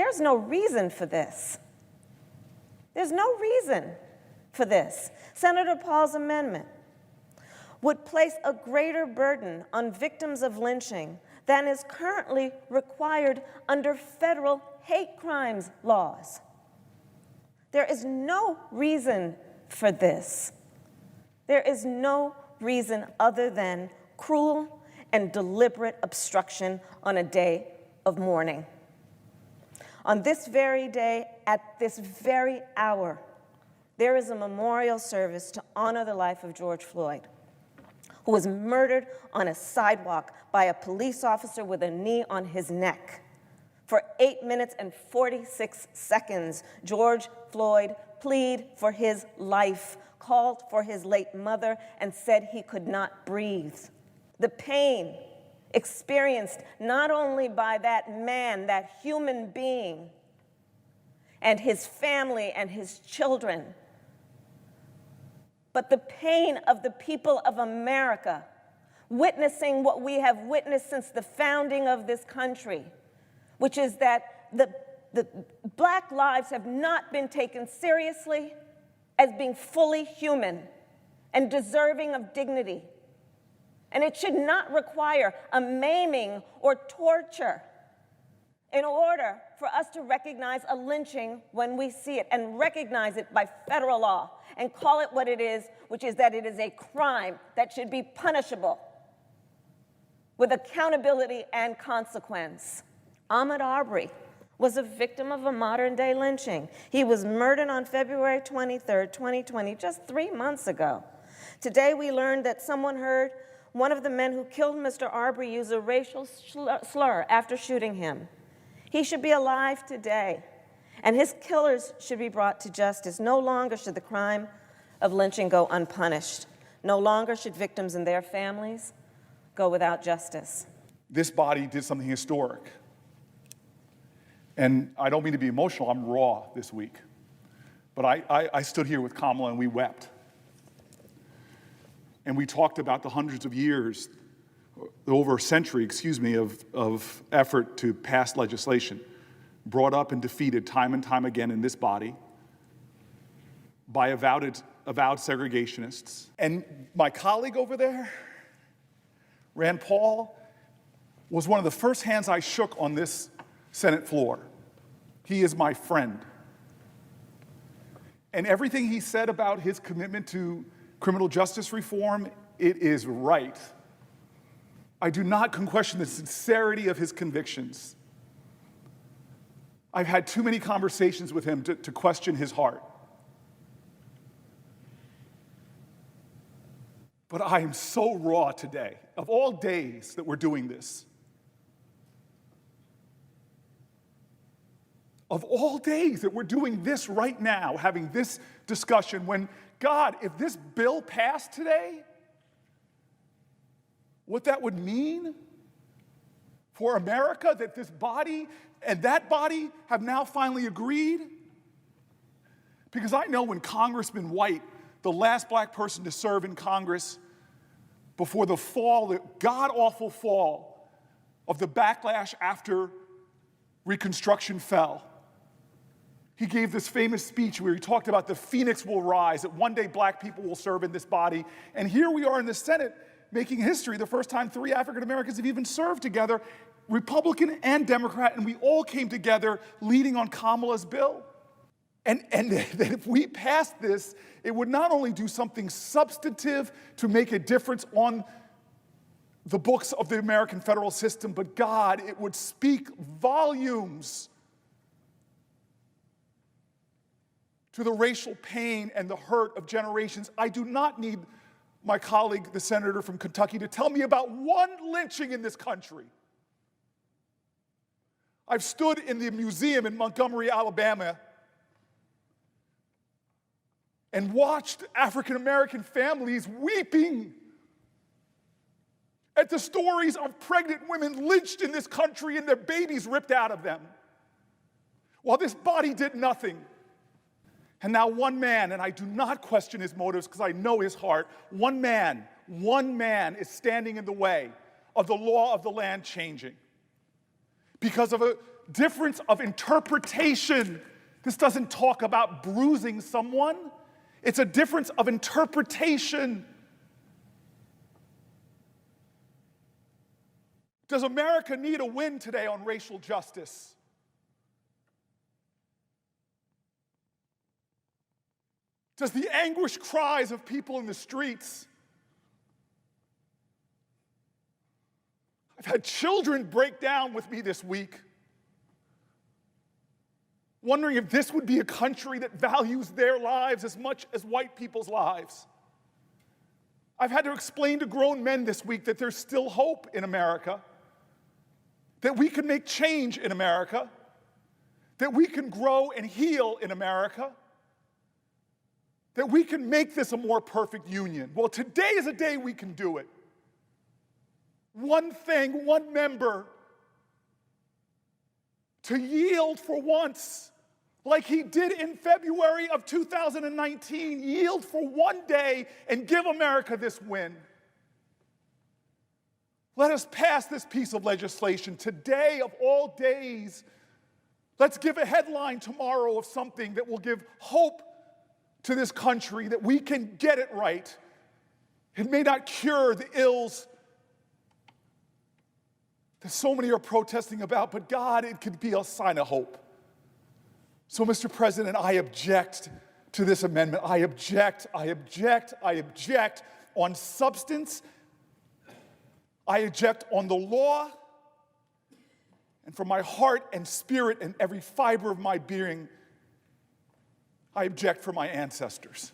there's no reason for this. There's no reason for this. Senator Paul's amendment would place a greater burden on victims of lynching than is currently required under federal hate crimes laws. There is no reason for this. There is no reason other than cruel and deliberate obstruction on a day of mourning. On this very day, at this very hour, there is a memorial service to honor the life of George Floyd, who was murdered on a sidewalk by a police officer with a knee on his neck. For 8 minutes and 46 seconds, George Floyd pleaded for his life, called for his late mother, and said he could not breathe. The pain experienced not only by that man, that human being, and his family and his children, but the pain of the people of America, witnessing what we have witnessed since the founding of this country, which is that the Black lives have not been taken seriously as being fully human and deserving of dignity. And it should not require a maiming or torture in order for us to recognize a lynching when we see it, and recognize it by federal law and call it what it is, which is that it is a crime that should be punishable with accountability and consequence. Ahmaud Arbery was a victim of a modern-day lynching. He was murdered on February 23rd, 2020, just 3 months ago. Today we learned that someone heard one of the men who killed Mr. Arbery use a racial slur after shooting him. He should be alive today, and his killers should be brought to justice. No longer should the crime of lynching go unpunished. No longer should victims and their families go without justice. This body did something historic. And I don't mean to be emotional, I'm raw this week. But I stood here with Kamala and we wept. And we talked about the hundreds of years, over a century, of effort to pass legislation, brought up and defeated time and time again in this body by avowed segregationists. And my colleague over there, Rand Paul, was one of the first hands I shook on this Senate floor. He is my friend. And everything he said about his commitment to criminal justice reform, it is right. I do not question the sincerity of his convictions. I've had too many conversations with him to question his heart. But I am so raw today, of all days that we're doing this. Of all days that we're doing this right now, having this discussion, when, God, if this bill passed today, what that would mean for America, that this body and that body have now finally agreed. Because I know when Congressman White, the last Black person to serve in Congress before the fall, the god-awful fall of the backlash after Reconstruction fell, he gave this famous speech where he talked about the phoenix will rise, that one day Black people will serve in this body. And here we are in the Senate making history, the first time 3 African Americans have even served together, Republican and Democrat, and we all came together leading on Kamala's bill. And that if we passed this, it would not only do something substantive to make a difference on the books of the American federal system, but God, it would speak volumes to the racial pain and the hurt of generations. I do not need my colleague, the senator from Kentucky, to tell me about one lynching in this country. I've stood in the museum in Montgomery, Alabama, and watched African American families weeping at the stories of pregnant women lynched in this country and their babies ripped out of them, while this body did nothing. And now one man, and I do not question his motives because I know his heart, one man is standing in the way of the law of the land changing because of a difference of interpretation. This doesn't talk about bruising someone. It's a difference of interpretation. Does America need a win today on racial justice? Does the anguished cries of people in the streets? I've had children break down with me this week, wondering if this would be a country that values their lives as much as white people's lives. I've had to explain to grown men this week that there's still hope in America, that we can make change in America, that we can grow and heal in America, that we can make this a more perfect union. Well, today is a day we can do it. One thing, one member, to yield for once, like he did in February of 2019, yield for one day and give America this win. Let us pass this piece of legislation today of all days. Let's give a headline tomorrow of something that will give hope to this country that we can get it right. It may not cure the ills that so many are protesting about, but God, it could be a sign of hope. So, Mr. President, I object to this amendment. I object on substance. I object on the law. And from my heart and spirit and every fiber of my being, I object for my ancestors.